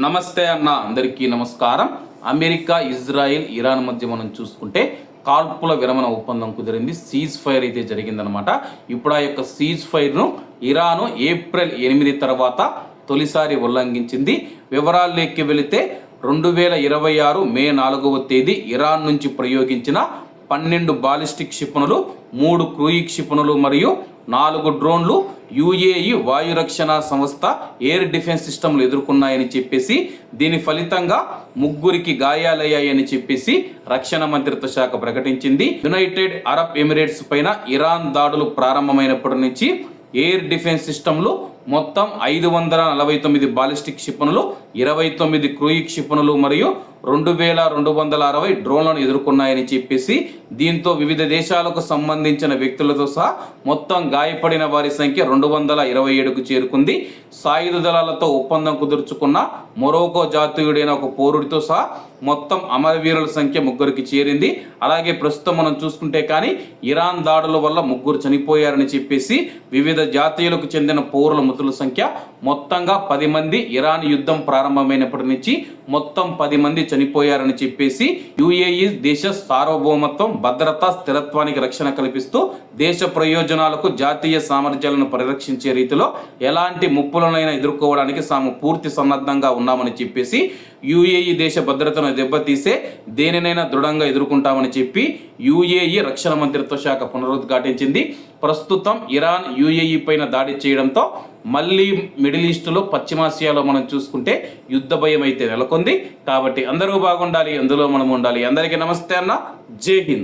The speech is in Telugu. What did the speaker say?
నమస్తే అన్న, అందరికీ నమస్కారం. అమెరికా, ఇజ్రాయెల్, ఇరాన్ మధ్య మనం చూసుకుంటే కాల్పుల విరమణ ఒప్పందం కుదిరింది. సీజ్ ఫైర్ అయితే జరిగిందనమాట. ఇప్పుడు ఆ యొక్క సీజ్ ఫైర్ను ఇరాను ఏప్రిల్ 8 తర్వాత తొలిసారి ఉల్లంఘించింది. వివరాల్లోకి వెళితే 2026 మే 4వ తేదీ ఇరాన్ నుంచి ప్రయోగించిన 12 బాలిస్టిక్ క్షిపణులు, 3 క్రూయిజ్ క్షిపణులు మరియు 4 డ్రోన్లు యుఏఈ వాయు రక్షణ సంస్థ ఎయిర్ డిఫెన్స్ సిస్టమ్లు ఎదుర్కొన్నాయని చెప్పేసి, దీని ఫలితంగా 3 గాయాలయ్యాయని చెప్పేసి రక్షణ మంత్రిత్వ శాఖ ప్రకటించింది. యునైటెడ్ అరబ్ ఎమిరేట్స్ పైన ఇరాన్ దాడులు ప్రారంభమైనప్పటి నుంచి ఎయిర్ డిఫెన్స్ సిస్టమ్లు మొత్తం 549 బాలిస్టిక్ క్షిపణులు, 29 క్రూయిజ్ క్షిపణులు మరియు 2260 డ్రోన్లను ఎదుర్కొన్నాయని చెప్పేసి, దీంతో వివిధ దేశాలకు సంబంధించిన వ్యక్తులతో సహా మొత్తం గాయపడిన వారి సంఖ్య 227కు చేరుకుంది. సాయుధ దళాలతో ఒప్పందం కుదుర్చుకున్న మొరోకో జాతీయుడైన ఒక పౌరుడితో సహా మొత్తం అమరవీరుల సంఖ్య 3కి చేరింది. అలాగే ప్రస్తుతం మనం చూసుకుంటే కానీ ఇరాన్ దాడుల వల్ల 3 చనిపోయారని చెప్పేసి, వివిధ జాతీయులకు చెందిన పౌరుల మృతుల సంఖ్య మొత్తంగా 10 మంది. ఇరాన్ యుద్ధం ప్రారంభమైనప్పటి నుంచి మొత్తం 10 మంది చనిపోయారని చెప్పేసి, యుఏఈ దేశ సార్వభౌమత్వం, భద్రత, స్థిరత్వానికి రక్షణ కల్పిస్తూ దేశ ప్రయోజనాలకు, జాతీయ సామర్థ్యాలను పరిరక్షించే రీతిలో ఎలాంటి ముప్పులనైనా ఎదుర్కోవడానికి తాము పూర్తి సన్నద్ధంగా ఉన్నామని చెప్పేసి, యుఏఈ దేశ భద్రతను దెబ్బతీసే దేనినైనా దృఢంగా ఎదుర్కొంటామని చెప్పి యుఏఈ రక్షణ మంత్రిత్వ శాఖ పునరుద్ఘాటించింది. ప్రస్తుతం ఇరాన్ యుఏఈ పైన దాడి చేయడంతో మళ్ళీ మిడిల్ ఈస్టులో, పశ్చిమాసియాలో మనం చూసుకుంటే యుద్ధ భయం అయితే నెలకొంది. కాబట్టి అందరూ బాగుండాలి, అందులో మనం ఉండాలి. అందరికీ నమస్తే అన్న, జై హింద్.